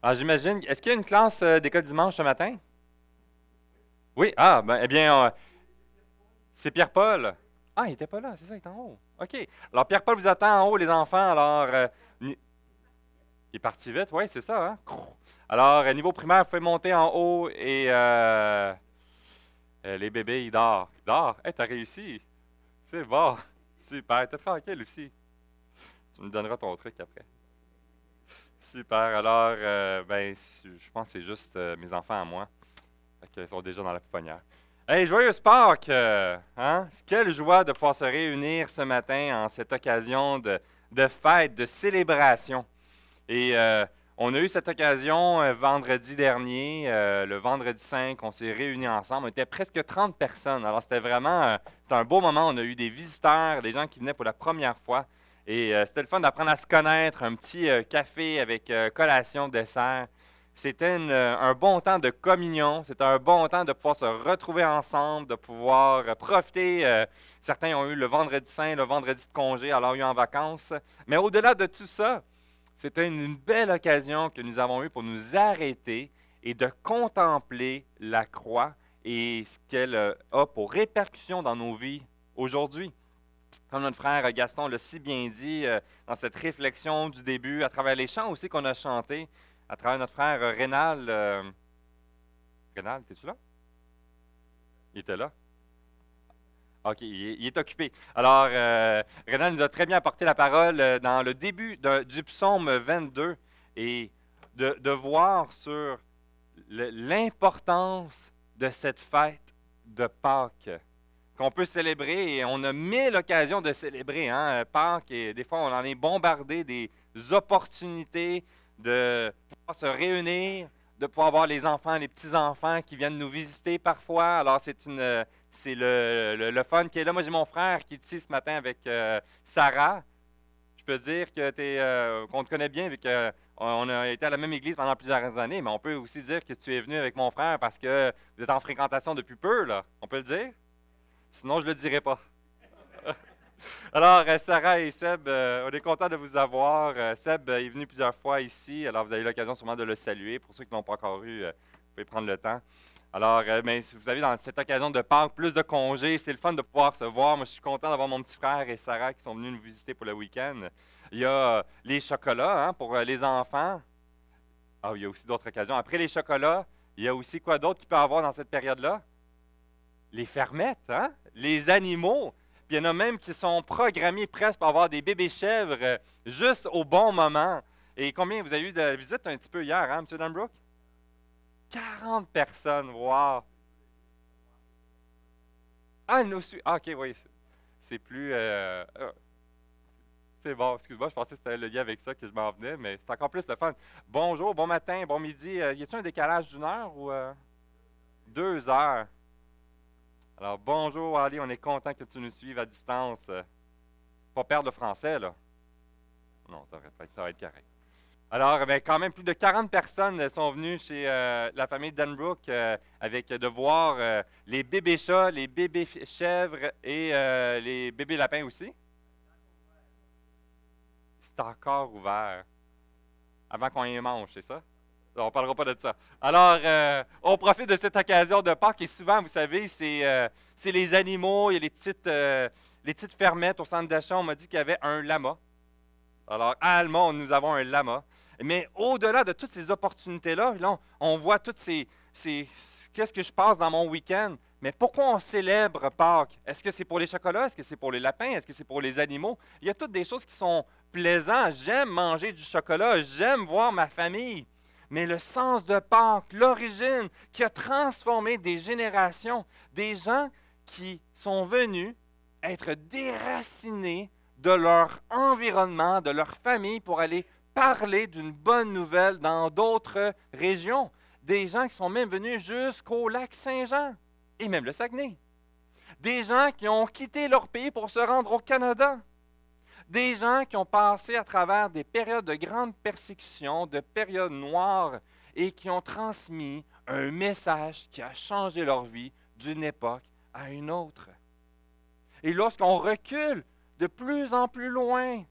Alors, j'imagine, est-ce qu'il y a une classe d'école dimanche ce matin? Oui, ah, ben, eh bien, c'est Pierre-Paul. Ah, il n'était pas là, c'est ça, il est en haut. OK. Alors, Pierre-Paul vous attend en haut, les enfants. Alors, il est parti vite, oui, c'est ça, hein? Crou. Alors, niveau primaire, vous pouvez monter en haut et les bébés, ils dorment. Ils dorment. Hey, t'as réussi. C'est bon. Super. T'es tranquille aussi. Tu me donneras ton truc après. Super. Alors, ben, je pense que c'est juste mes enfants à moi. Fait qu'ils sont déjà dans la pouponnière. Hey, joyeuse Pâques! Hein? Quelle joie de pouvoir se réunir ce matin en cette occasion de fête, de célébration. Et on a eu cette occasion vendredi dernier, le vendredi 5, on s'est réunis ensemble. On était presque 30 personnes. Alors c'était vraiment c'était un beau moment. On a eu des visiteurs, des gens qui venaient pour la première fois. Et c'était le fun d'apprendre à se connaître, un petit café avec collation, dessert. C'était un bon temps de communion. C'était un bon temps de pouvoir se retrouver ensemble, de pouvoir profiter. Certains ont eu le vendredi saint, le vendredi de congé, alors ils ont eu en vacances. Mais au-delà de tout ça, c'était une belle occasion que nous avons eue pour nous arrêter et de contempler la croix et ce qu'elle a pour répercussion dans nos vies aujourd'hui. Comme notre frère Gaston l'a si bien dit dans cette réflexion du début, à travers les chants aussi qu'on a chantés, à travers notre frère Rénal. Rénal, es-tu là? Il était là? OK, il est occupé. Alors, Rénal nous a très bien apporté la parole dans le début du psaume 22 et de voir sur l'importance de cette fête de Pâques qu'on peut célébrer et on a mille occasions de célébrer hein, Pâques et des fois on en est bombardé des opportunités de pouvoir se réunir, de pouvoir voir les enfants, les petits-enfants qui viennent nous visiter parfois. Alors c'est le fun qui est là. Moi j'ai mon frère qui est ici ce matin avec Sarah. Je peux dire que qu'on te connaît bien vu qu'on a été à la même église pendant plusieurs années, mais on peut aussi dire que tu es venu avec mon frère parce que vous êtes en fréquentation depuis peu, là. On peut le dire? Sinon, je ne le dirai pas. Alors, Sarah et Seb, on est content de vous avoir. Seb est venu plusieurs fois ici, alors vous avez eu l'occasion sûrement de le saluer. Pour ceux qui ne l'ont pas encore eu, vous pouvez prendre le temps. Alors, ben, si vous avez dans cette occasion de Pâques plus de congés, c'est le fun de pouvoir se voir. Moi, je suis content d'avoir mon petit frère et Sarah qui sont venus nous visiter pour le week-end. Il y a les chocolats hein, pour les enfants. Ah, il y a aussi d'autres occasions. Après les chocolats, il y a aussi quoi d'autre qu'il peut y avoir dans cette période-là? Les fermettes, hein? Les animaux. Puis il y en a même qui sont programmés presque pour avoir des bébés chèvres juste au bon moment. Et combien vous avez eu de visites un petit peu hier, hein, M. Dunbrook? 40 personnes, wow! Ah, nous aussi. Ah, ok, oui. C'est plus. C'est bon, excuse-moi, je pensais que c'était le lien avec ça que je m'en venais, mais c'est encore plus le fun. Bonjour, bon matin, bon midi. Y a-t-il un décalage d'une heure ou 2 heures? Alors, bonjour Ali, on est content que tu nous suives à distance. Pas perdre le français, là. Non, ça va être correct. Alors, ben, quand même, plus de 40 personnes sont venues chez la famille Dunbrook avec de voir les bébés chats, les bébés chèvres et les bébés lapins aussi. C'est encore ouvert avant qu'on y mange, c'est ça? On ne parlera pas de ça. Alors, on profite de cette occasion de Pâques et souvent, vous savez, c'est les animaux, il y a les petites fermettes au centre d'achat. On m'a dit qu'il y avait un lama. Alors, à Alma, nous avons un lama. Mais au-delà de toutes ces opportunités-là, là, on voit toutes qu'est-ce que je passe dans mon week-end. Mais pourquoi on célèbre Pâques? Est-ce que c'est pour les chocolats? Est-ce que c'est pour les lapins? Est-ce que c'est pour les animaux? Il y a toutes des choses qui sont plaisantes. J'aime manger du chocolat. J'aime voir ma famille. Mais le sens de Pâques, l'origine qui a transformé des générations, des gens qui sont venus être déracinés de leur environnement, de leur famille pour aller parler d'une bonne nouvelle dans d'autres régions. Des gens qui sont même venus jusqu'au lac Saint-Jean et même le Saguenay. Des gens qui ont quitté leur pays pour se rendre au Canada. Des gens qui ont passé à travers des périodes de grande persécution, de périodes noires et qui ont transmis un message qui a changé leur vie d'une époque à une autre. Et lorsqu'on recule de plus en plus loin,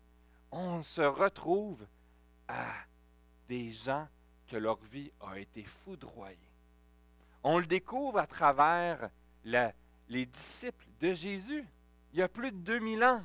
on se retrouve à des gens que leur vie a été foudroyée. On le découvre à travers les disciples de Jésus, il y a plus de 2000 ans.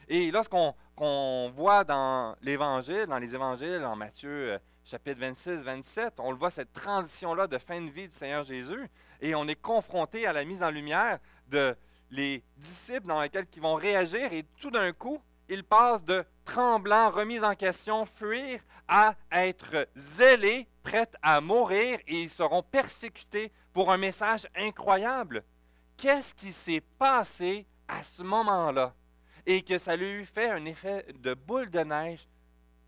Et lorsqu'on voit dans l'Évangile, dans les Évangiles, en Matthieu chapitre 26, 27, on le voit cette transition-là de fin de vie du Seigneur Jésus, et on est confronté à la mise en lumière de les disciples dans lesquels ils vont réagir, et tout d'un coup, ils passent de tremblants, remis en question, fuir, à être zélés, prêts à mourir, et ils seront persécutés pour un message incroyable. Qu'est-ce qui s'est passé à ce moment-là? Et que ça lui fait un effet de boule de neige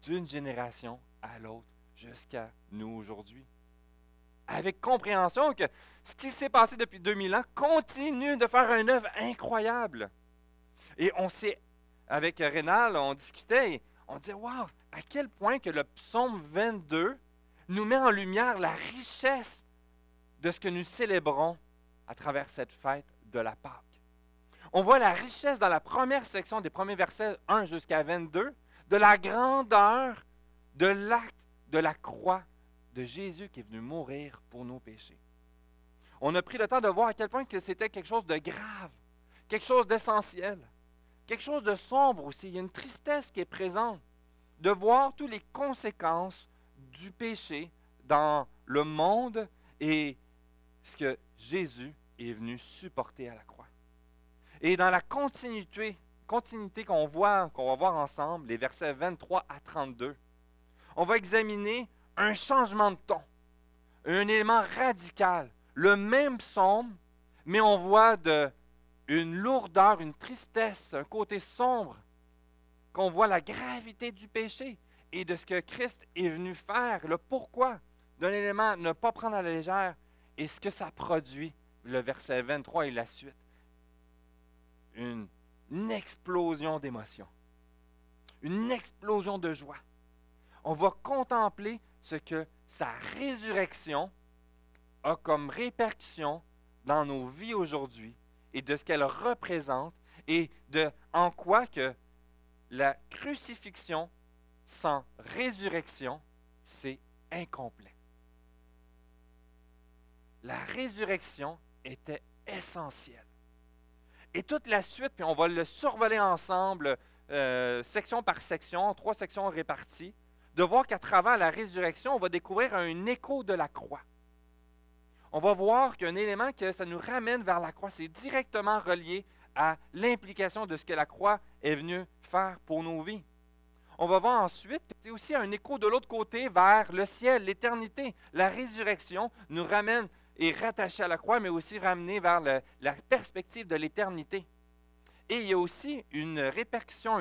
d'une génération à l'autre jusqu'à nous aujourd'hui. Avec compréhension que ce qui s'est passé depuis 2000 ans continue de faire une œuvre incroyable. Et on sait, avec Rénal, on discutait, et on disait, wow, à quel point que le psaume 22 nous met en lumière la richesse de ce que nous célébrons à travers cette fête de la Pâque. On voit la richesse dans la première section des premiers versets 1 jusqu'à 22 de la grandeur de l'acte de la croix de Jésus qui est venu mourir pour nos péchés. On a pris le temps de voir à quel point que c'était quelque chose de grave, quelque chose d'essentiel, quelque chose de sombre aussi. Il y a une tristesse qui est présente de voir toutes les conséquences du péché dans le monde et ce que Jésus est venu supporter à la croix. Et dans la continuité qu'on va voir ensemble, les versets 23 à 32, on va examiner un changement de ton, un élément radical, le même psaume, mais on voit une lourdeur, une tristesse, un côté sombre, qu'on voit la gravité du péché et de ce que Christ est venu faire, le pourquoi d'un élément, ne pas prendre à la légère, et ce que ça produit, le verset 23 et la suite. Une explosion d'émotions, une explosion de joie. On va contempler ce que sa résurrection a comme répercussion dans nos vies aujourd'hui et de ce qu'elle représente et de en quoi que la crucifixion sans résurrection, c'est incomplet. La résurrection était essentielle. Et toute la suite, puis on va le survoler ensemble, section par section, 3 sections réparties, de voir qu'à travers la résurrection, on va découvrir un écho de la croix. On va voir qu'il y a un élément que ça nous ramène vers la croix. C'est directement relié à l'implication de ce que la croix est venue faire pour nos vies. On va voir ensuite que c'est aussi un écho de l'autre côté vers le ciel, l'éternité. La résurrection nous ramène est rattaché à la croix, mais aussi ramené vers la perspective de l'éternité. Et il y a aussi une répercussion,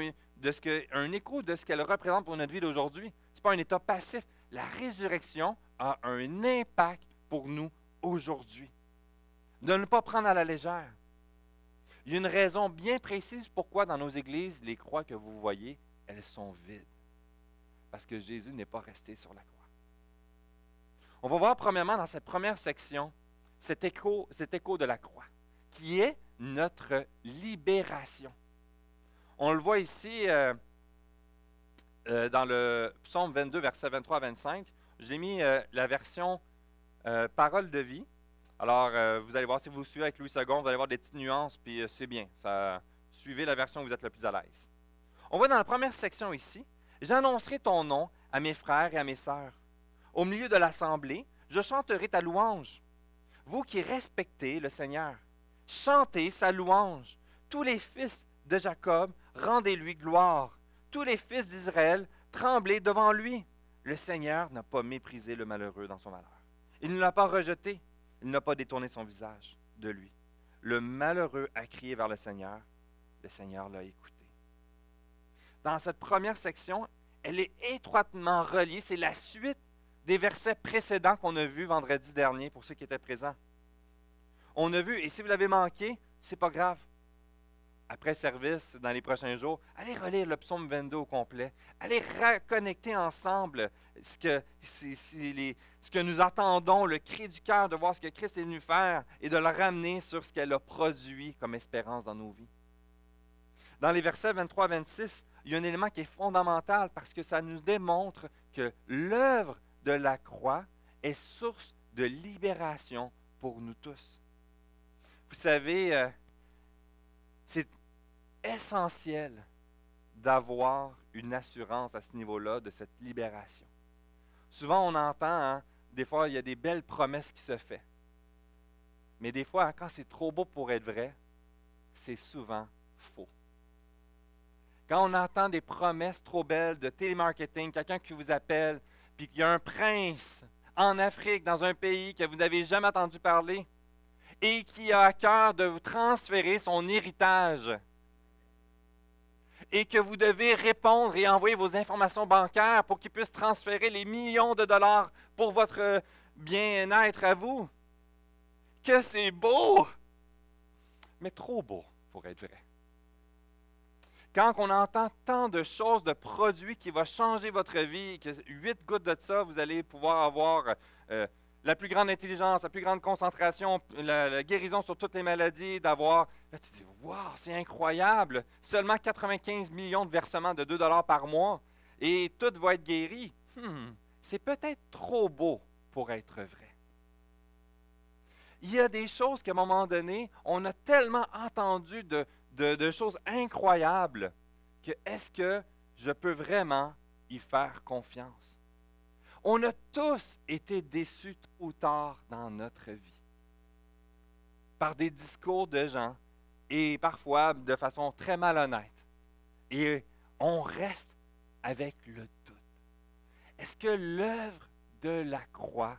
un écho de ce qu'elle représente pour notre vie d'aujourd'hui. Ce n'est pas un état passif. La résurrection a un impact pour nous aujourd'hui. De ne pas prendre à la légère. Il y a une raison bien précise pourquoi dans nos églises, les croix que vous voyez, elles sont vides. Parce que Jésus n'est pas resté sur la croix. On va voir premièrement dans cette première section cet écho de la croix, qui est notre libération. On le voit ici dans le psaume 22, versets 23 à 25. J'ai mis la version Parole de vie. Alors, vous allez voir, si vous suivez avec Louis II, vous allez voir des petites nuances, puis c'est bien. Suivez la version où vous êtes le plus à l'aise. On voit dans la première section ici, « J'annoncerai ton nom à mes frères et à mes sœurs. Au milieu de l'assemblée, je chanterai ta louange. Vous qui respectez le Seigneur, chantez sa louange. Tous les fils de Jacob, rendez-lui gloire. Tous les fils d'Israël, tremblez devant lui. Le Seigneur n'a pas méprisé le malheureux dans son malheur. Il ne l'a pas rejeté. Il n'a pas détourné son visage de lui. Le malheureux a crié vers le Seigneur l'a écouté. » Dans cette première section, elle est étroitement reliée. C'est la suite des versets précédents qu'on a vus vendredi dernier pour ceux qui étaient présents. On a vu, et si vous l'avez manqué, c'est pas grave. Après service, dans les prochains jours, allez relire le psaume 22 au complet. Allez reconnecter ensemble ce que nous attendons, le cri du cœur de voir ce que Christ est venu faire et de le ramener sur ce qu'elle a produit comme espérance dans nos vies. Dans les versets 23 à 26, il y a un élément qui est fondamental parce que ça nous démontre que l'œuvre de la croix est source de libération pour nous tous. Vous savez, c'est essentiel d'avoir une assurance à ce niveau-là de cette libération. Souvent, on entend, hein, des fois, il y a des belles promesses qui se font. Mais des fois, hein, quand c'est trop beau pour être vrai, c'est souvent faux. Quand on entend des promesses trop belles de télémarketing, quelqu'un qui vous appelle, puis qu'il y a un prince en Afrique, dans un pays que vous n'avez jamais entendu parler, et qui a à cœur de vous transférer son héritage, et que vous devez répondre et envoyer vos informations bancaires pour qu'il puisse transférer les millions de dollars pour votre bien-être à vous. Que c'est beau, mais trop beau pour être vrai. Quand on entend tant de choses, de produits qui vont changer votre vie, que 8 gouttes de ça, vous allez pouvoir avoir la plus grande intelligence, la plus grande concentration, la guérison sur toutes les maladies, d'avoir... Là, tu te dis, wow, c'est incroyable! Seulement 95 millions de versements de 2 dollars par mois et tout va être guéri. C'est peut-être trop beau pour être vrai. Il y a des choses qu'à un moment donné, on a tellement entendu de choses incroyables que est-ce que je peux vraiment y faire confiance? On a tous été déçus tôt ou tard dans notre vie par des discours de gens et parfois de façon très malhonnête. Et on reste avec le doute. Est-ce que l'œuvre de la croix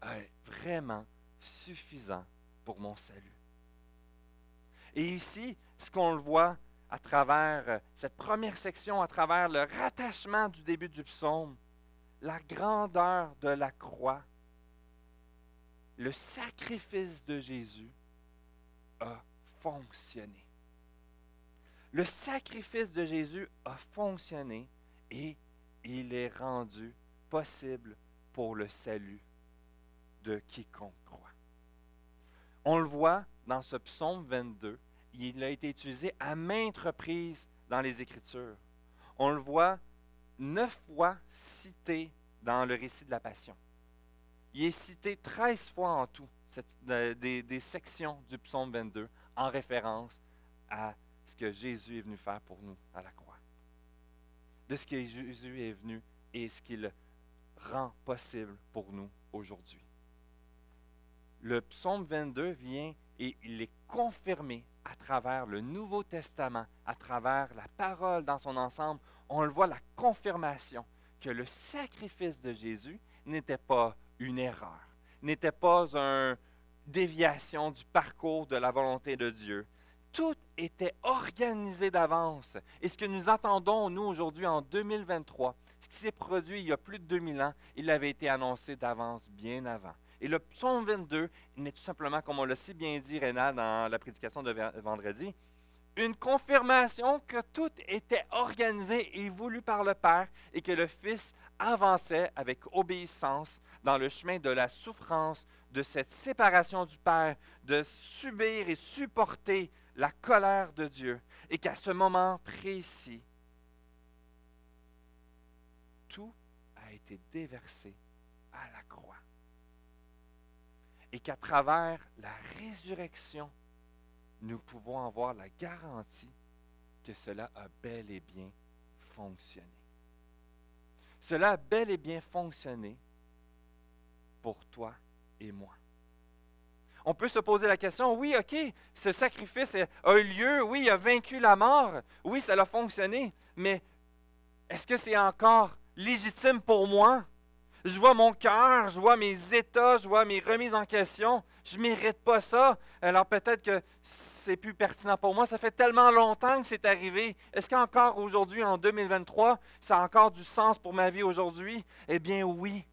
est vraiment suffisant pour mon salut? Et ici, ce qu'on le voit à travers cette première section, à travers le rattachement du début du psaume, la grandeur de la croix, le sacrifice de Jésus a fonctionné. Le sacrifice de Jésus a fonctionné et il est rendu possible pour le salut de quiconque croit. On le voit dans ce psaume 22, il a été utilisé à maintes reprises dans les Écritures. On le voit 9 fois cité dans le récit de la Passion. Il est cité 13 fois en tout, des sections du psaume 22, en référence à ce que Jésus est venu faire pour nous à la croix. De ce que Jésus est venu et ce qu'il rend possible pour nous aujourd'hui. Le psaume 22 vient et il est confirmé à travers le Nouveau Testament, à travers la parole dans son ensemble. On le voit, la confirmation que le sacrifice de Jésus n'était pas une erreur, n'était pas une déviation du parcours de la volonté de Dieu. Tout était organisé d'avance. Et ce que nous attendons, nous, aujourd'hui, en 2023, ce qui s'est produit il y a plus de 2000 ans, il avait été annoncé d'avance bien avant. Et le psaume 22 n'est tout simplement, comme on l'a si bien dit, Rénal, dans la prédication de vendredi, une confirmation que tout était organisé et voulu par le Père et que le Fils avançait avec obéissance dans le chemin de la souffrance, de cette séparation du Père, de subir et supporter la colère de Dieu et qu'à ce moment précis, tout a été déversé à la croix. Et qu'à travers la résurrection, nous pouvons avoir la garantie que cela a bel et bien fonctionné. Cela a bel et bien fonctionné pour toi et moi. On peut se poser la question, oui, ok, ce sacrifice a eu lieu, oui, il a vaincu la mort, oui, ça a fonctionné, mais est-ce que c'est encore légitime pour moi? Je vois mon cœur, je vois mes états, je vois mes remises en question. Je ne mérite pas ça. Alors peut-être que c'est plus pertinent pour moi. Ça fait tellement longtemps que c'est arrivé. Est-ce qu'encore aujourd'hui, en 2023, ça a encore du sens pour ma vie aujourd'hui? Eh bien oui.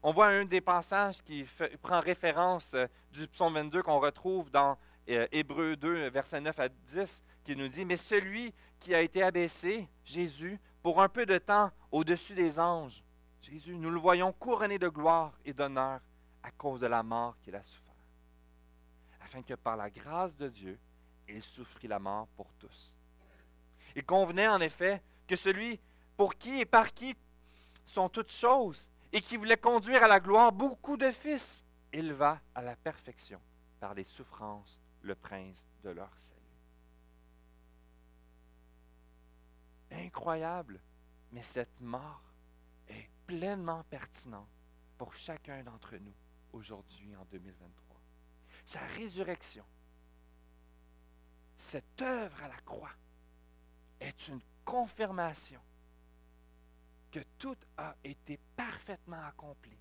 On voit un des passages qui prend référence du psaume 22 qu'on retrouve dans Hébreux 2, versets 9 à 10, qui nous dit « Mais celui qui a été abaissé, Jésus, pour un peu de temps au-dessus des anges, Jésus, nous le voyons couronné de gloire et d'honneur à cause de la mort qu'il a souffert, afin que par la grâce de Dieu, il souffrit la mort pour tous. Il convenait en effet que celui pour qui et par qui sont toutes choses et qui voulait conduire à la gloire beaucoup de fils, éleva à la perfection par les souffrances le prince de leur salut. Incroyable, mais cette mort est pleinement pertinente pour chacun d'entre nous aujourd'hui en 2023. Sa résurrection, cette œuvre à la croix, est une confirmation que tout a été parfaitement accompli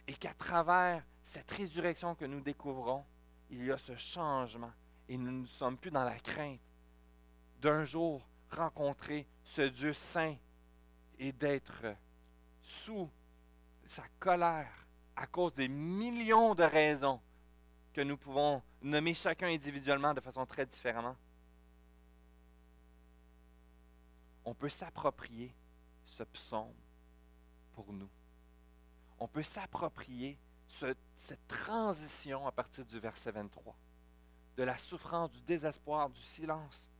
et qu'à travers cette résurrection que nous découvrons, il y a ce changement et nous ne sommes plus dans la crainte d'un jour rencontrer ce Dieu saint et d'être sous sa colère à cause des millions de raisons que nous pouvons nommer chacun individuellement de façon très différente. On peut s'approprier ce psaume pour nous. On peut s'approprier cette transition à partir du verset 23, de la souffrance, du désespoir, du silence,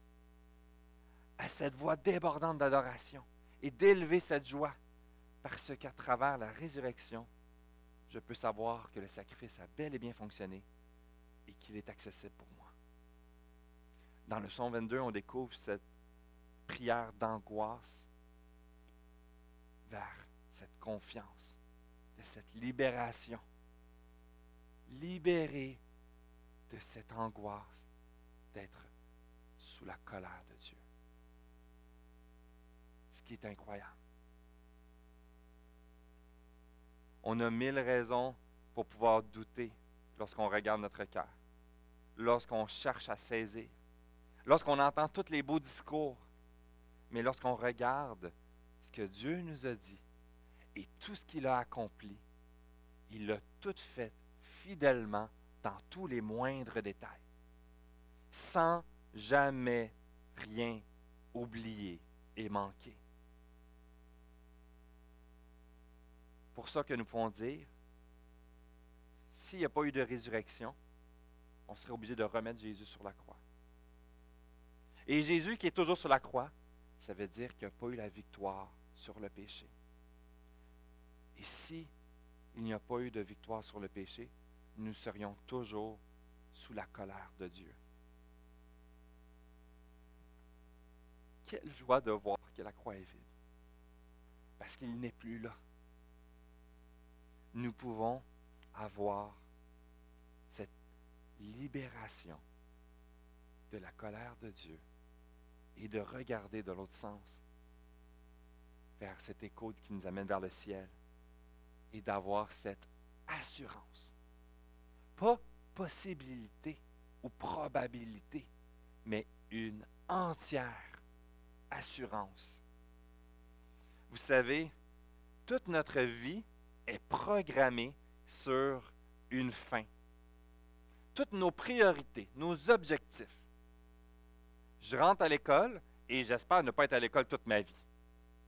à cette voix débordante d'adoration et d'élever cette joie parce qu'à travers la résurrection, je peux savoir que le sacrifice a bel et bien fonctionné et qu'il est accessible pour moi. Dans le psaume 22, on découvre cette prière d'angoisse vers cette confiance, de cette libération. Libéré de cette angoisse d'être sous la colère de Dieu. Ce qui est incroyable. On a 1000 raisons pour pouvoir douter lorsqu'on regarde notre cœur, lorsqu'on cherche à saisir, lorsqu'on entend tous les beaux discours, mais lorsqu'on regarde ce que Dieu nous a dit et tout ce qu'il a accompli, il l'a tout fait fidèlement dans tous les moindres détails, sans jamais rien oublier et manquer. Pour ça que nous pouvons dire, s'il n'y a pas eu de résurrection, on serait obligé de remettre Jésus sur la croix. Et Jésus qui est toujours sur la croix, ça veut dire qu'il n'y a pas eu la victoire sur le péché. Et si il n'y a pas eu de victoire sur le péché, nous serions toujours sous la colère de Dieu. Quelle joie de voir que la croix est vide. Parce qu'il n'est plus là. Nous pouvons avoir cette libération de la colère de Dieu et de regarder de l'autre sens vers cet écho qui nous amène vers le ciel et d'avoir cette assurance. Pas possibilité ou probabilité, mais une entière assurance. Vous savez, toute notre vie est programmée sur une fin. Toutes nos priorités, nos objectifs. Je rentre à l'école et j'espère ne pas être à l'école toute ma vie.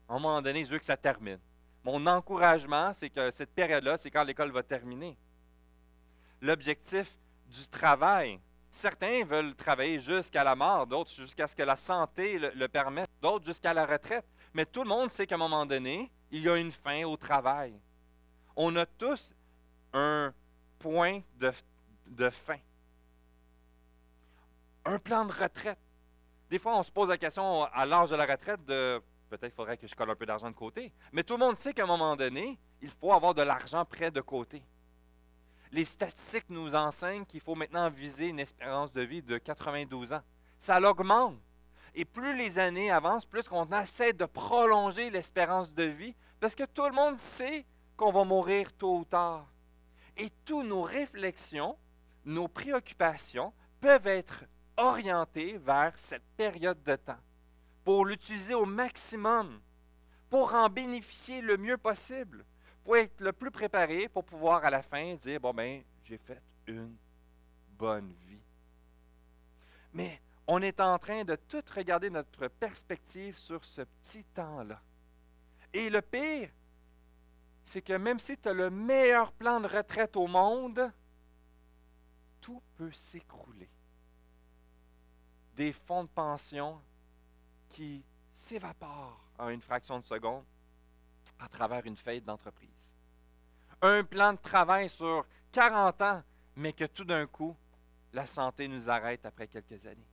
À un moment donné, je veux que ça termine. Mon encouragement, c'est que cette période-là, c'est quand l'école va terminer. L'objectif du travail. Certains veulent travailler jusqu'à la mort, d'autres jusqu'à ce que la santé le permette, d'autres jusqu'à la retraite. Mais tout le monde sait qu'à un moment donné, il y a une fin au travail. On a tous un point de fin. Un plan de retraite. Des fois, on se pose la question à l'âge de la retraite de peut-être qu'il faudrait que je colle un peu d'argent de côté. Mais tout le monde sait qu'à un moment donné, il faut avoir de l'argent prêt de côté. Les statistiques nous enseignent qu'il faut maintenant viser une espérance de vie de 92 ans. Ça l'augmente. Et plus les années avancent, plus on essaie de prolonger l'espérance de vie, parce que tout le monde sait qu'on va mourir tôt ou tard. Et toutes nos réflexions, nos préoccupations peuvent être orientées vers cette période de temps, pour l'utiliser au maximum, pour en bénéficier le mieux possible, pour être le plus préparé, pour pouvoir à la fin dire, bon ben, j'ai fait une bonne vie. Mais on est en train de tout regarder notre perspective sur ce petit temps-là. Et le pire, c'est que même si tu as le meilleur plan de retraite au monde, tout peut s'écrouler. Des fonds de pension qui s'évaporent en une fraction de seconde. à travers une faillite d'entreprise. Un plan de travail sur 40 ans, mais que tout d'un coup, la santé nous arrête après quelques années.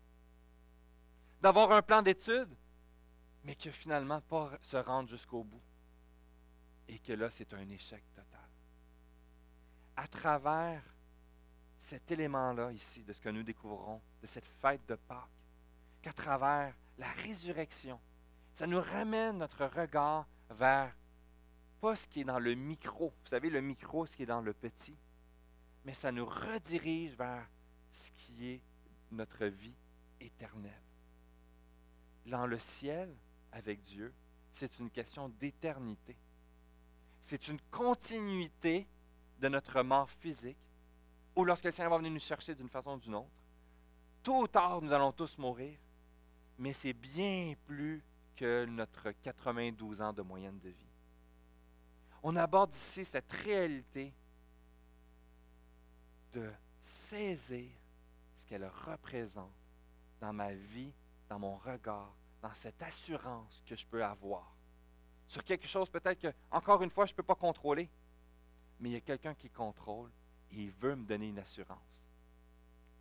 D'avoir un plan d'études, mais que finalement pas se rendre jusqu'au bout. Et que là, c'est un échec total. À travers cet élément-là ici, de ce que nous découvrons, de cette fête de Pâques, qu'à travers la résurrection, ça nous ramène notre regard vers pas ce qui est dans le micro, vous savez, le micro, ce qui est dans le petit, mais ça nous redirige vers ce qui est notre vie éternelle. Dans le ciel, avec Dieu, c'est une question d'éternité. C'est une continuité de notre mort physique, ou lorsque le Seigneur va venir nous chercher d'une façon ou d'une autre. Tôt ou tard, nous allons tous mourir, mais c'est bien plus que notre 92 ans de moyenne de vie. On aborde ici cette réalité de saisir ce qu'elle représente dans ma vie, dans mon regard, dans cette assurance que je peux avoir. Sur quelque chose peut-être que, encore une fois, je ne peux pas contrôler, mais il y a quelqu'un qui contrôle et il veut me donner une assurance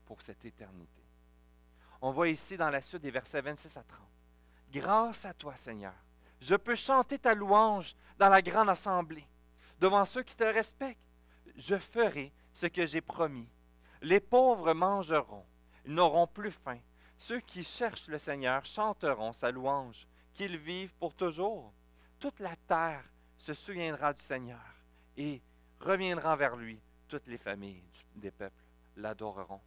pour cette éternité. On voit ici dans la suite des versets 26 à 30. Grâce à toi, Seigneur, je peux chanter ta louange dans la grande assemblée. Devant ceux qui te respectent, je ferai ce que j'ai promis. Les pauvres mangeront, ils n'auront plus faim. Ceux qui cherchent le Seigneur chanteront sa louange, qu'ils vivent pour toujours. Toute la terre se souviendra du Seigneur et reviendra vers lui. Toutes les familles des peuples l'adoreront.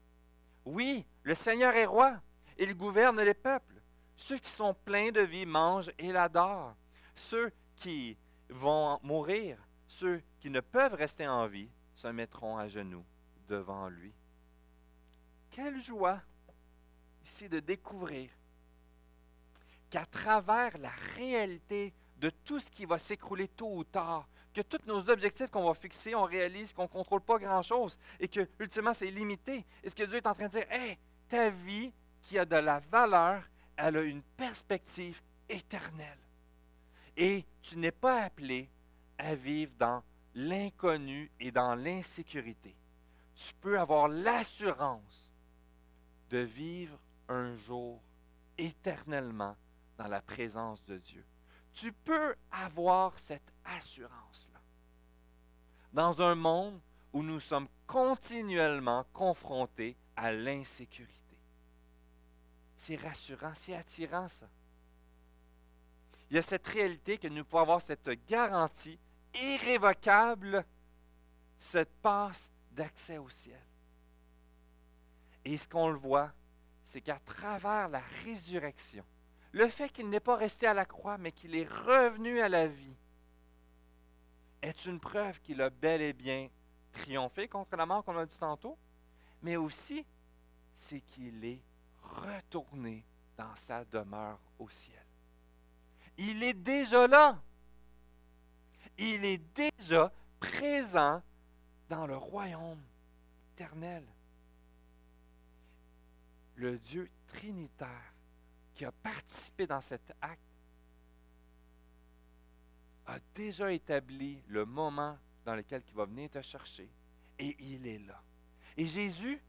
Oui, le Seigneur est roi, il gouverne les peuples. Ceux qui sont pleins de vie mangent et l'adorent. Ceux qui vont mourir, ceux qui ne peuvent rester en vie, se mettront à genoux devant lui. Quelle joie ici de découvrir qu'à travers la réalité de tout ce qui va s'écrouler tôt ou tard, que tous nos objectifs qu'on va fixer, on réalise qu'on ne contrôle pas grand-chose et que, ultimement, c'est limité. Et ce que Dieu est en train de dire, hey, ta vie qui a de la valeur, elle a une perspective éternelle. Et tu n'es pas appelé à vivre dans l'inconnu et dans l'insécurité. Tu peux avoir l'assurance de vivre un jour éternellement dans la présence de Dieu. Tu peux avoir cette assurance-là. Dans un monde où nous sommes continuellement confrontés à l'insécurité. C'est rassurant, c'est attirant ça. Il y a cette réalité que nous pouvons avoir cette garantie irrévocable, cette passe d'accès au ciel. Et ce qu'on le voit, c'est qu'à travers la résurrection, le fait qu'il n'est pas resté à la croix, mais qu'il est revenu à la vie, est une preuve qu'il a bel et bien triomphé contre la mort, comme on a dit tantôt, mais aussi, c'est qu'il est retourné dans sa demeure au ciel. Il est déjà là. Il est déjà présent dans le royaume éternel. Le Dieu trinitaire qui a participé dans cet acte a déjà établi le moment dans lequel il va venir te chercher et il est là. Et Jésus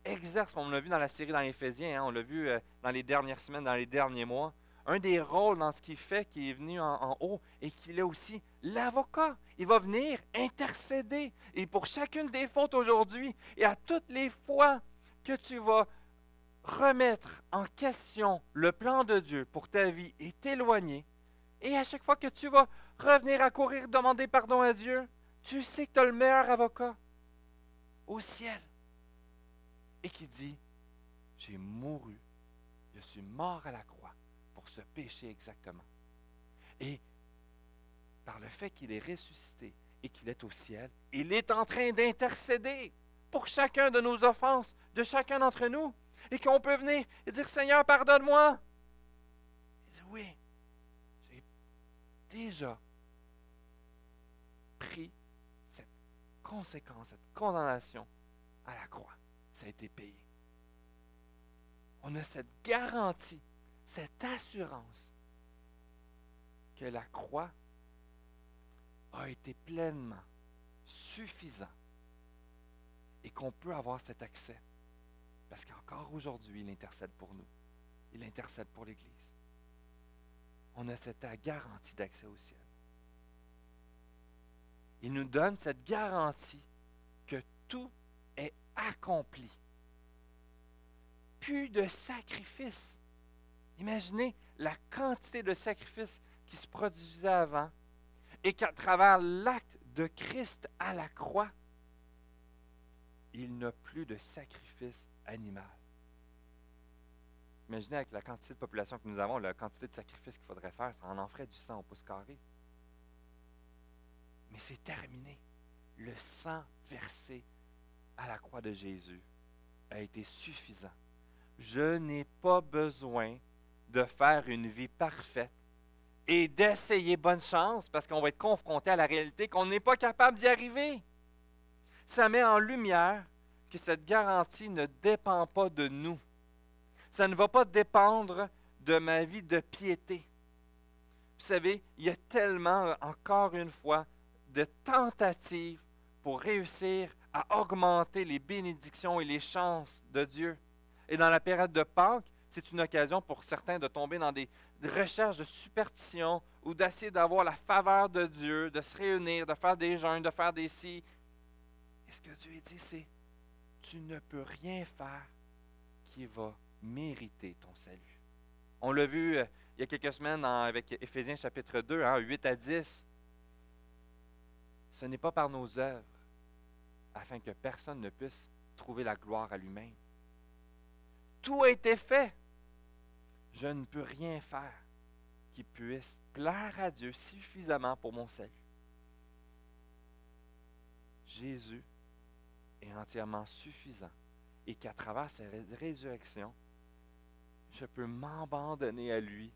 exerce, comme on l'a vu dans la série dans Éphésiens, on l'a vu dans les dernières semaines, dans les derniers mois, un des rôles dans ce qu'il fait, qui est venu en haut, et qu'il est aussi l'avocat. Il va venir intercéder. Et pour chacune des fautes aujourd'hui, et à toutes les fois que tu vas remettre en question le plan de Dieu pour ta vie et t'éloigner, et à chaque fois que tu vas revenir à courir, demander pardon à Dieu, tu sais que tu as le meilleur avocat au ciel. Et qui dit, j'ai mouru, je suis mort à la croix pour ce péché exactement. Et par le fait qu'il est ressuscité et qu'il est au ciel, il est en train d'intercéder pour chacun de nos offenses, de chacun d'entre nous, et qu'on peut venir et dire, Seigneur, pardonne-moi. Il dit, oui, j'ai déjà pris cette conséquence, cette condamnation à la croix. Ça a été payé. On a cette garantie, cette assurance que la croix a été pleinement suffisant et qu'on peut avoir cet accès. Parce qu'encore aujourd'hui, il intercède pour nous. Il intercède pour l'Église. On a cette garantie d'accès au ciel. Il nous donne cette garantie que tout est accompli. Plus de sacrifices. Imaginez la quantité de sacrifices qui se produisaient avant et qu'à travers l'acte de Christ à la croix, il n'y a plus de sacrifice animal. Imaginez avec la quantité de population que nous avons, la quantité de sacrifices qu'il faudrait faire, ça en ferait du sang au pouce carré. Mais c'est terminé. Le sang versé à la croix de Jésus a été suffisant. Je n'ai pas besoin de faire une vie parfaite et d'essayer bonne chance parce qu'on va être confronté à la réalité qu'on n'est pas capable d'y arriver. Ça met en lumière que cette garantie ne dépend pas de nous. Ça ne va pas dépendre de ma vie de piété. Vous savez, il y a tellement, encore une fois, de tentatives pour réussir à augmenter les bénédictions et les chances de Dieu. Et dans la période de Pâques, c'est une occasion pour certains de tomber dans des recherches de superstition ou d'essayer d'avoir la faveur de Dieu, de se réunir, de faire des jeûnes, de faire des ci. Et ce que Dieu dit, c'est tu ne peux rien faire qui va mériter ton salut. On l'a vu il y a quelques semaines avec Éphésiens chapitre 2, 8 à 10. Ce n'est pas par nos œuvres, afin que personne ne puisse trouver la gloire à lui-même. Tout a été fait. Je ne peux rien faire qui puisse plaire à Dieu suffisamment pour mon salut. Jésus est entièrement suffisant et qu'à travers sa résurrection, je peux m'abandonner à lui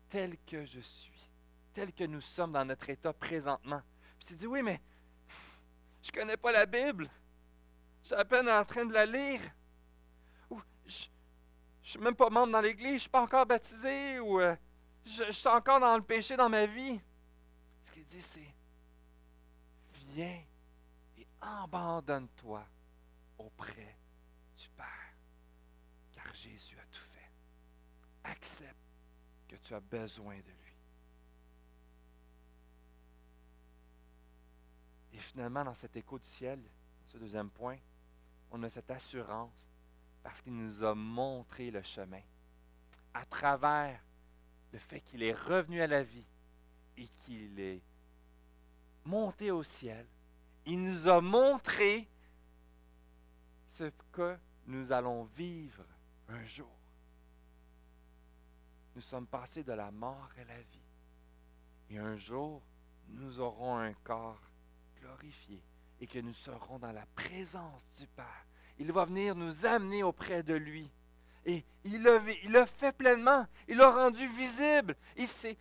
tel que je suis, tel que nous sommes dans notre état présentement. Puis tu dis, oui, mais je ne connais pas la Bible. Je suis à peine en train de la lire. Ou je ne suis même pas membre dans l'Église, je ne suis pas encore baptisé, ou je suis encore dans le péché dans ma vie. Ce qu'il dit, c'est viens et abandonne-toi auprès du Père, car Jésus a tout fait. Accepte que tu as besoin de lui. Et finalement, dans cet écho du ciel, ce deuxième point, on a cette assurance parce qu'il nous a montré le chemin. À travers le fait qu'il est revenu à la vie et qu'il est monté au ciel, il nous a montré ce que nous allons vivre un jour. Nous sommes passés de la mort à la vie. Et un jour, nous aurons un corps glorifié et que nous serons dans la présence du Père. Il va venir nous amener auprès de lui. Et il l'a fait pleinement. Il l'a rendu visible. Il s'est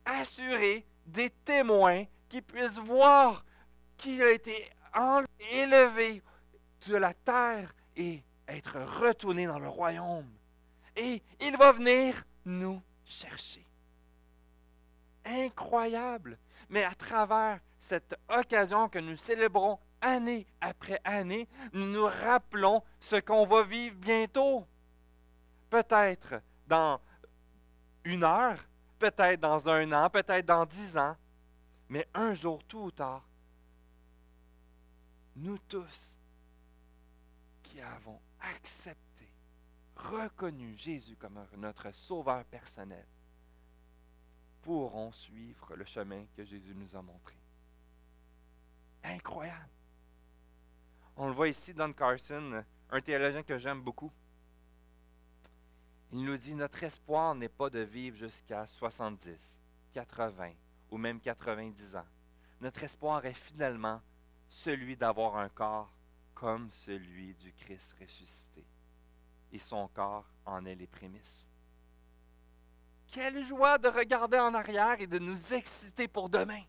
assuré des témoins qui puissent voir qu'il a été élevé de la terre et être retourné dans le royaume. Et il va venir nous chercher. Incroyable! Mais à travers cette occasion que nous célébrons année après année, nous nous rappelons ce qu'on va vivre bientôt. Peut-être dans 1 heure, peut-être dans 1 an, peut-être dans 10 ans, mais un jour, tôt ou tard, nous tous qui avons accepté, reconnu Jésus comme notre sauveur personnel, pourront suivre le chemin que Jésus nous a montré. Incroyable! On le voit ici, Don Carson, un théologien que j'aime beaucoup. Il nous dit, notre espoir n'est pas de vivre jusqu'à 70, 80 ou même 90 ans. Notre espoir est finalement celui d'avoir un corps comme celui du Christ ressuscité. Et son corps en est les prémices. Quelle joie de regarder en arrière et de nous exciter pour demain.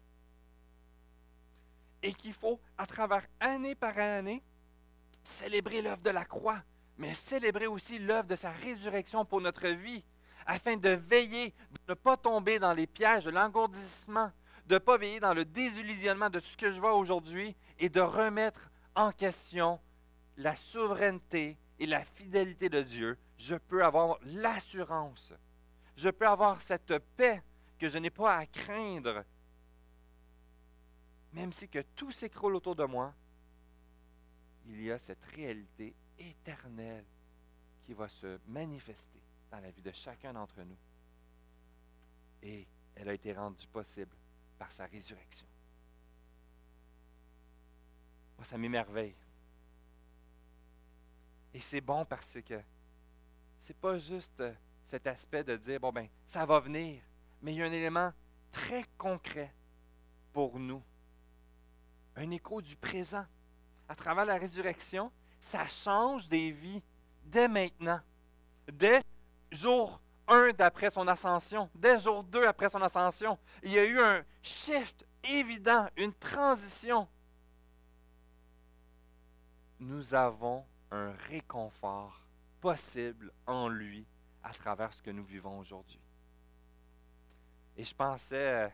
Et qu'il faut, à travers année par année, célébrer l'œuvre de la croix, mais célébrer aussi l'œuvre de sa résurrection pour notre vie, afin de veiller, de ne pas tomber dans les pièges de l'engourdissement, de ne pas veiller dans le désillusionnement de ce que je vois aujourd'hui et de remettre en question la souveraineté et la fidélité de Dieu, je peux avoir l'assurance, je peux avoir cette paix que je n'ai pas à craindre, même si que tout s'écroule autour de moi, il y a cette réalité éternelle qui va se manifester dans la vie de chacun d'entre nous. Et elle a été rendue possible par sa résurrection. Moi, ça m'émerveille. Et c'est bon parce que c'est pas juste cet aspect de dire, bon ben, ça va venir, mais il y a un élément très concret pour nous. Un écho du présent. À travers la résurrection, ça change des vies dès maintenant. Dès jour 1 d'après son ascension, dès jour 2 après son ascension, il y a eu un shift évident, une transition. Nous avons un réconfort possible en lui à travers ce que nous vivons aujourd'hui. Et je pensais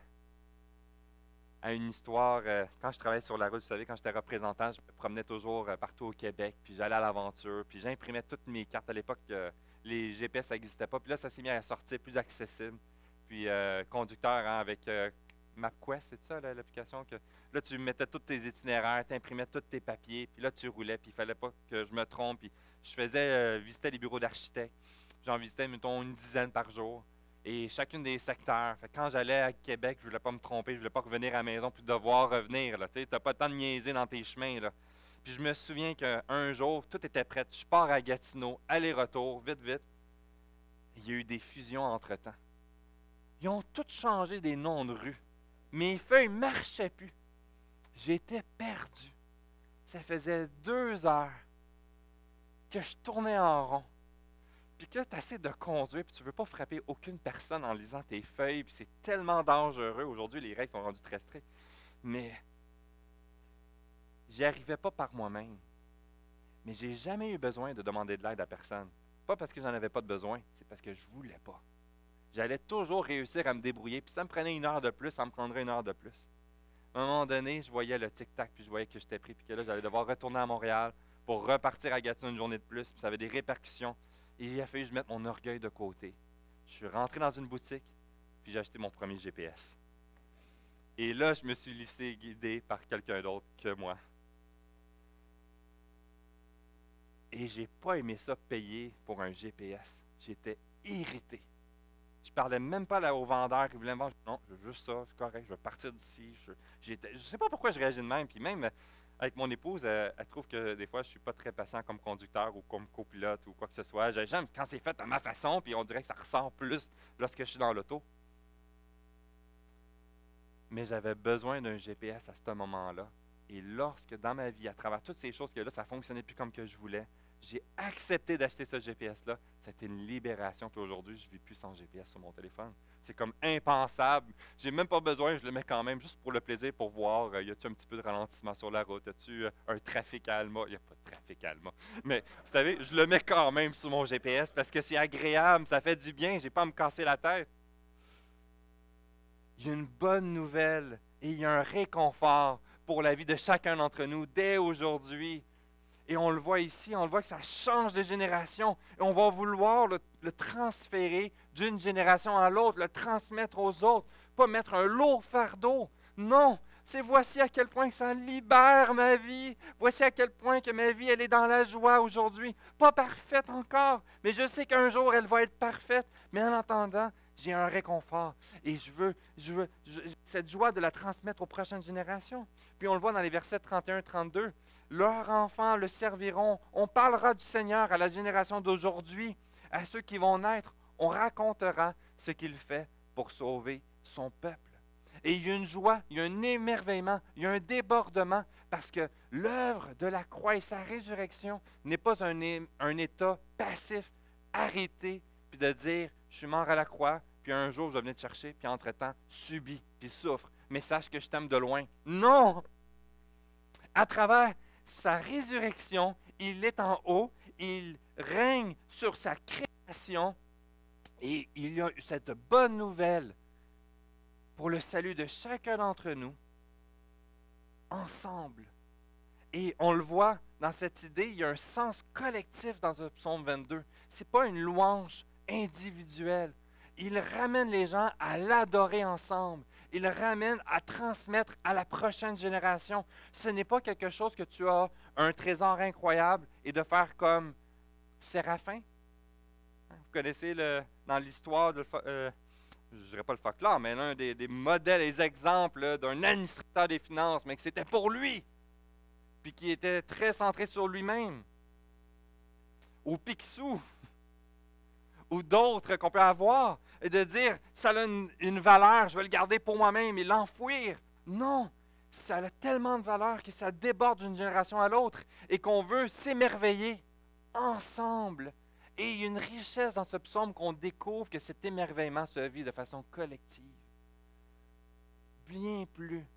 à une histoire, quand je travaillais sur la route, vous savez, quand j'étais représentant, je me promenais toujours partout au Québec, puis j'allais à l'aventure, puis j'imprimais toutes mes cartes. À l'époque, les GPS n'existaient pas, puis là, ça s'est mis à sortir plus accessible. Puis conducteur avec MapQuest, c'est ça l'application? Que là, tu mettais tous tes itinéraires, tu imprimais tous tes papiers, puis là, tu roulais, puis il ne fallait pas que je me trompe. Puis je faisais visiter les bureaux d'architectes. J'en visitais, mettons, une dizaine par jour. Et chacune des secteurs. Fait que quand j'allais à Québec, je ne voulais pas me tromper, je ne voulais pas revenir à la maison puis devoir revenir. Tu n'as pas le temps de niaiser dans tes chemins. Là. Puis je me souviens qu'un jour, tout était prêt. Je pars à Gatineau, aller-retour, vite, vite. Il y a eu des fusions entre-temps. Ils ont tous changé des noms de rues. Mes feuilles ne marchaient plus. J'étais perdu. Ça faisait 2 heures que je tournais en rond. Puis que tu essaies de conduire, puis tu ne veux pas frapper aucune personne en lisant tes feuilles, puis c'est tellement dangereux. Aujourd'hui, les règles sont rendues très strictes. Mais j'y arrivais pas par moi-même. Mais j'ai jamais eu besoin de demander de l'aide à personne. Pas parce que j'en avais pas de besoin, c'est parce que je voulais pas. J'allais toujours réussir à me débrouiller, puis ça me prenait 1 heure de plus, ça me prendrait 1 heure de plus. À un moment donné, je voyais le tic-tac, puis je voyais que j'étais pris, puis que là, j'allais devoir retourner à Montréal pour repartir à Gatineau une journée de plus, puis ça avait des répercussions. Et il a fallu que je mette mon orgueil de côté. Je suis rentré dans une boutique, puis j'ai acheté mon premier GPS. Et là, je me suis laissé guider par quelqu'un d'autre que moi. Et j'ai pas aimé ça payer pour un GPS. J'étais irrité. Je parlais même pas là au vendeur qui voulait me vendre. Non, je veux juste ça, c'est correct, je vais partir d'ici. Je sais pas pourquoi je réagis de même. Puis même avec mon épouse, elle trouve que des fois, je suis pas très patient comme conducteur ou comme copilote ou quoi que ce soit. J'aime quand c'est fait à ma façon, puis on dirait que ça ressort plus lorsque je suis dans l'auto. Mais j'avais besoin d'un GPS à ce moment-là. Et lorsque dans ma vie, à travers toutes ces choses que là, ça ne fonctionnait plus comme que je voulais, j'ai accepté d'acheter ce GPS-là. C'était une libération. Puis aujourd'hui, je ne vis plus sans GPS sur mon téléphone. C'est comme impensable. J'ai même pas besoin, je le mets quand même juste pour le plaisir, pour voir, y a-t-il un petit peu de ralentissement sur la route? Y a-t-il un trafic à Alma? Il n'y a pas de trafic à Alma. Mais vous savez, je le mets quand même sur mon GPS parce que c'est agréable, ça fait du bien, j'ai pas à me casser la tête. Il y a une bonne nouvelle et il y a un réconfort pour la vie de chacun d'entre nous dès aujourd'hui. Et on le voit ici, on le voit que ça change de génération. Et on va vouloir le transférer d'une génération à l'autre, le transmettre aux autres. Pas mettre un lourd fardeau. Non, c'est voici à quel point ça libère ma vie. Voici à quel point que ma vie, elle est dans la joie aujourd'hui. Pas parfaite encore, mais je sais qu'un jour, elle va être parfaite. Mais en attendant, j'ai un réconfort. Et je veux cette joie de la transmettre aux prochaines générations. Puis on le voit dans les versets 31-32. Leurs enfants le serviront. On parlera du Seigneur à la génération d'aujourd'hui. À ceux qui vont naître, on racontera ce qu'il fait pour sauver son peuple. Et il y a une joie, il y a un émerveillement, il y a un débordement, parce que l'œuvre de la croix et sa résurrection n'est pas un état passif, arrêté, puis de dire, je suis mort à la croix, puis un jour je vais venir te chercher, puis entre-temps, subis, puis souffre, mais sache que je t'aime de loin. Non! À travers sa résurrection, il est en haut, il règne sur sa création, et il y a cette bonne nouvelle pour le salut de chacun d'entre nous, ensemble. Et on le voit dans cette idée, il y a un sens collectif dans ce psaume 22. Ce n'est pas une louange individuelle. Il ramène les gens à l'adorer ensemble. Il ramène à transmettre à la prochaine génération. Ce n'est pas quelque chose que tu as un trésor incroyable et de faire comme Séraphin. Vous connaissez dans l'histoire, je ne dirais pas le folklore, mais l'un des modèles, des exemples là, d'un administrateur des finances, mais que c'était pour lui, puis qui était très centré sur lui-même. Ou Picsou, ou d'autres qu'on peut avoir, et de dire, ça a une valeur, je vais le garder pour moi-même et l'enfouir. Non, ça a tellement de valeur que ça déborde d'une génération à l'autre et qu'on veut s'émerveiller ensemble. Et il y a une richesse dans ce psaume qu'on découvre que cet émerveillement se vit de façon collective. Bien plus.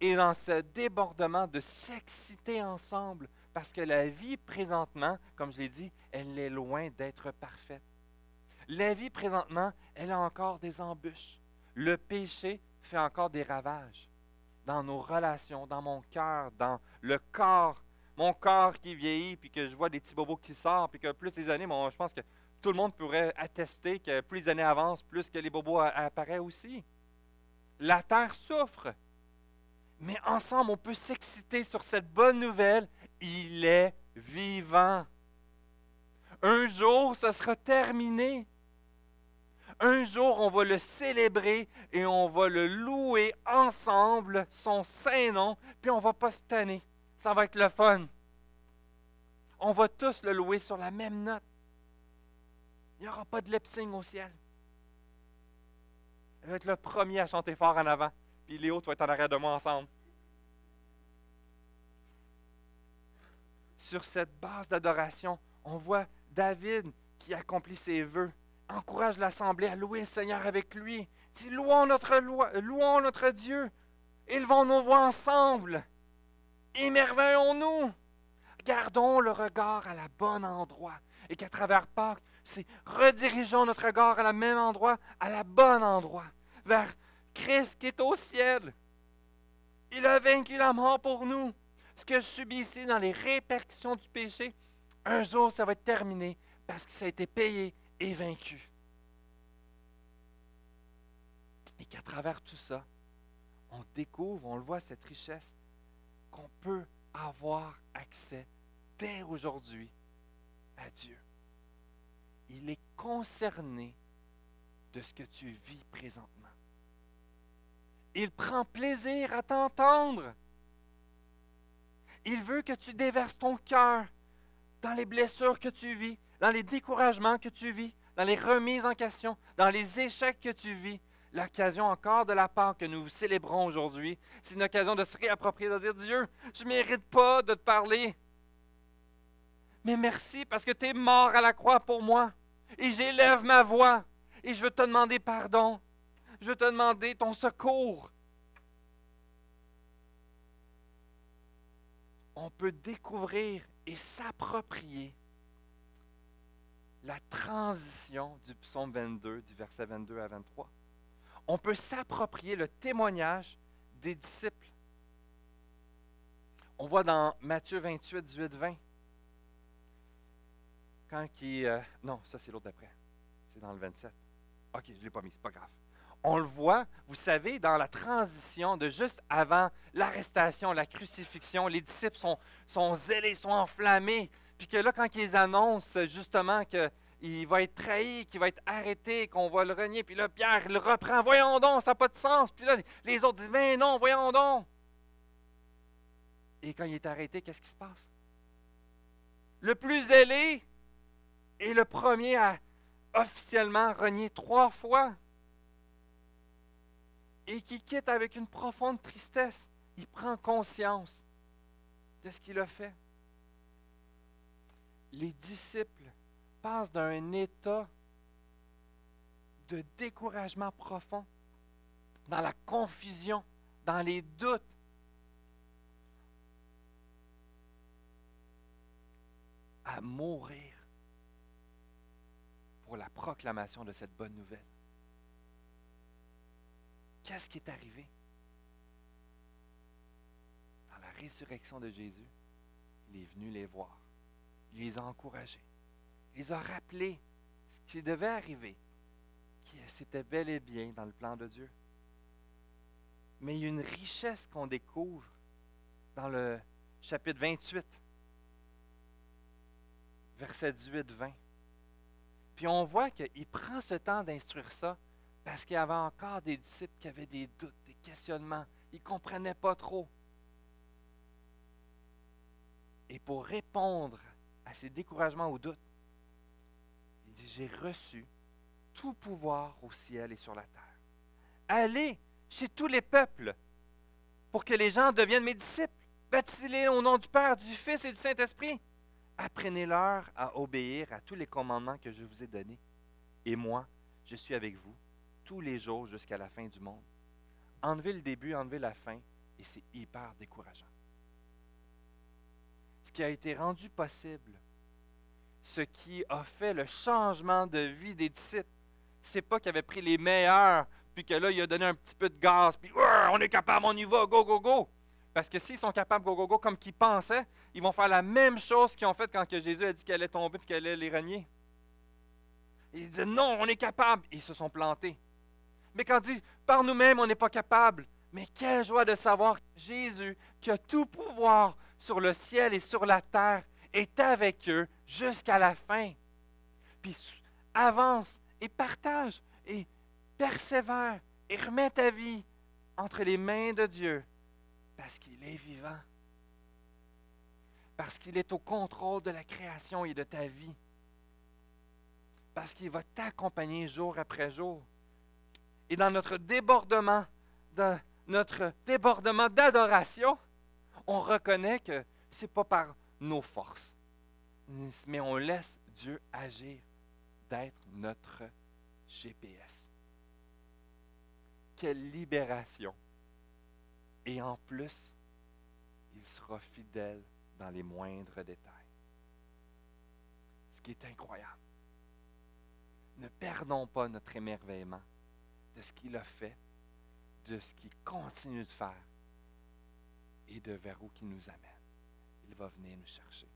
Et dans ce débordement de s'exciter ensemble, parce que la vie présentement, comme je l'ai dit, elle est loin d'être parfaite. La vie présentement, elle a encore des embûches. Le péché fait encore des ravages dans nos relations, dans mon cœur, dans le corps. Mon corps qui vieillit, puis que je vois des petits bobos qui sortent, puis que plus les années, je pense que tout le monde pourrait attester que plus les années avancent, plus que les bobos apparaissent aussi. La terre souffre. Mais ensemble, on peut s'exciter sur cette bonne nouvelle. Il est vivant. Un jour, ce sera terminé. Un jour, on va le célébrer et on va le louer ensemble, son saint nom, puis on ne va pas se tanner. Ça va être le fun. On va tous le louer sur la même note. Il n'y aura pas de lip-sync au ciel. Je vais être le premier à chanter fort en avant, puis Léo, tu vas être en arrière de moi ensemble. Sur cette base d'adoration, on voit David qui accomplit ses vœux, encourage l'assemblée à louer le Seigneur avec lui. Dit, louons notre Dieu, élevons nos voix ensemble, émerveillons-nous, gardons le regard à la bonne endroit. Et qu'à travers Pâques, c'est redirigeons notre regard à la même endroit, à la bonne endroit, vers Christ qui est au ciel. Il a vaincu la mort pour nous. Ce que je subis ici dans les répercussions du péché, un jour, ça va être terminé parce que ça a été payé et vaincu. Et qu'à travers tout ça, on découvre, on le voit, cette richesse, qu'on peut avoir accès dès aujourd'hui à Dieu. Il est concerné de ce que tu vis présentement. Il prend plaisir à t'entendre. Il veut que tu déverses ton cœur dans les blessures que tu vis, dans les découragements que tu vis, dans les remises en question, dans les échecs que tu vis. L'occasion encore de la Pâque que nous célébrons aujourd'hui, c'est une occasion de se réapproprier, de dire, Dieu, je ne mérite pas de te parler. Mais merci parce que tu es mort à la croix pour moi. Et j'élève ma voix. Et je veux te demander pardon. Je veux te demander ton secours. On peut découvrir et s'approprier la transition du psaume 22, du verset 22 à 23. On peut s'approprier le témoignage des disciples. On voit dans Matthieu 28, 18, 20. Non, ça c'est l'autre d'après. C'est dans le 27. OK, je ne l'ai pas mis, c'est pas grave. On le voit, vous savez, dans la transition de juste avant l'arrestation, la crucifixion, les disciples sont zélés, sont enflammés. Puis que là, quand ils annoncent justement qu'il va être trahi, qu'il va être arrêté, qu'on va le renier, puis là, Pierre le reprend. Voyons donc, ça n'a pas de sens. Puis là, les autres disent, mais non, voyons donc. Et quand il est arrêté, qu'est-ce qui se passe? Le plus zélé est le premier à officiellement renier 3 fois. Et qui quitte avec une profonde tristesse. Il prend conscience de ce qu'il a fait. Les disciples passent d'un état de découragement profond, dans la confusion, dans les doutes, à mourir pour la proclamation de cette bonne nouvelle. qu'est-ce qui est arrivé? Dans la résurrection de Jésus, il est venu les voir. Il les a encouragés. Il les a rappelés ce qui devait arriver, qui c'était bel et bien dans le plan de Dieu. Mais il y a une richesse qu'on découvre dans le chapitre 28, versets 18-20. Puis on voit qu'il prend ce temps d'instruire ça parce qu'il y avait encore des disciples qui avaient des doutes, des questionnements. Ils ne comprenaient pas trop. Et pour répondre à ces découragements ou doutes, il dit, j'ai reçu tout pouvoir au ciel et sur la terre. Allez chez tous les peuples pour que les gens deviennent mes disciples. Baptisez-les au nom du Père, du Fils et du Saint-Esprit. Apprenez-leur à obéir à tous les commandements que je vous ai donnés. Et moi, je suis avec vous tous les jours jusqu'à la fin du monde. Enlevez le début, enlevez la fin, et c'est hyper décourageant. Ce qui a été rendu possible, ce qui a fait le changement de vie des disciples, c'est pas qu'il avait pris les meilleurs, puis que là, il a donné un petit peu de gaz, puis on est capable, on y va, go, go, go. Parce que s'ils sont capables, go, go, go, comme qu'ils pensaient, ils vont faire la même chose qu'ils ont fait quand que Jésus a dit qu'elle allait tomber et qu'elle allait les renier. Ils disaient non, on est capable. Et ils se sont plantés. Mais quand il dit par nous-mêmes, on n'est pas capable. Mais quelle joie de savoir que Jésus, qui a tout pouvoir sur le ciel et sur la terre, est avec eux jusqu'à la fin. Puis avance et partage et persévère et remets ta vie entre les mains de Dieu. Parce qu'il est vivant. Parce qu'il est au contrôle de la création et de ta vie. Parce qu'il va t'accompagner jour après jour. Et dans notre débordement d'adoration, on reconnaît que ce n'est pas par nos forces, mais on laisse Dieu agir, d'être notre GPS. Quelle libération! Et en plus, il sera fidèle dans les moindres détails. Ce qui est incroyable. Ne perdons pas notre émerveillement de ce qu'il a fait, de ce qu'il continue de faire et de vers où il nous amène. Il va venir nous chercher.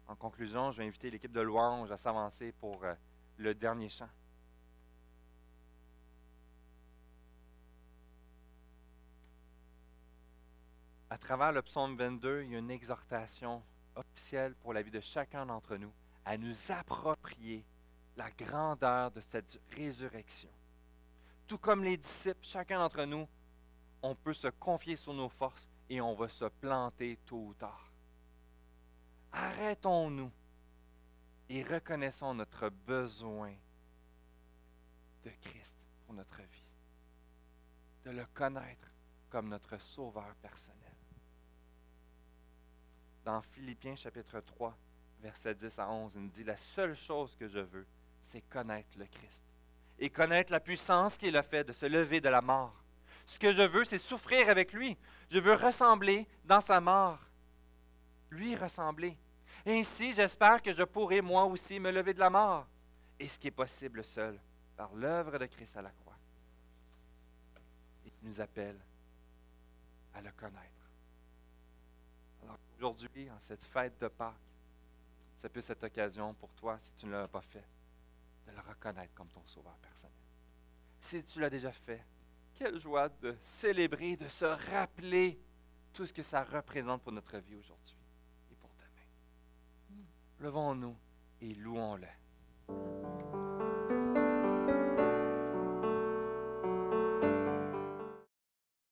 En conclusion, je vais inviter l'équipe de louange à s'avancer pour le dernier chant. À travers le psaume 22, il y a une exhortation officielle pour la vie de chacun d'entre nous à nous approprier la grandeur de cette résurrection. Tout comme les disciples, chacun d'entre nous, on peut se confier sur nos forces et on va se planter tôt ou tard. Arrêtons-nous et reconnaissons notre besoin de Christ pour notre vie, de le connaître comme notre sauveur personnel. Dans Philippiens chapitre 3, versets 10 à 11, il nous dit « La seule chose que je veux, c'est connaître le Christ et connaître la puissance qu'il a fait de se lever de la mort. Ce que je veux, c'est souffrir avec lui. Je veux ressembler dans sa mort. Lui ressembler. Ainsi, j'espère que je pourrai moi aussi me lever de la mort. Et ce qui est possible seul, par l'œuvre de Christ à la croix. Il nous appelle à le connaître. Alors aujourd'hui, en cette fête de Pâques, ça peut être cette occasion pour toi, si tu ne l'as pas fait, de le reconnaître comme ton sauveur personnel. Si tu l'as déjà fait, quelle joie de célébrer, de se rappeler tout ce que ça représente pour notre vie aujourd'hui et pour demain. Levons-nous et louons-le.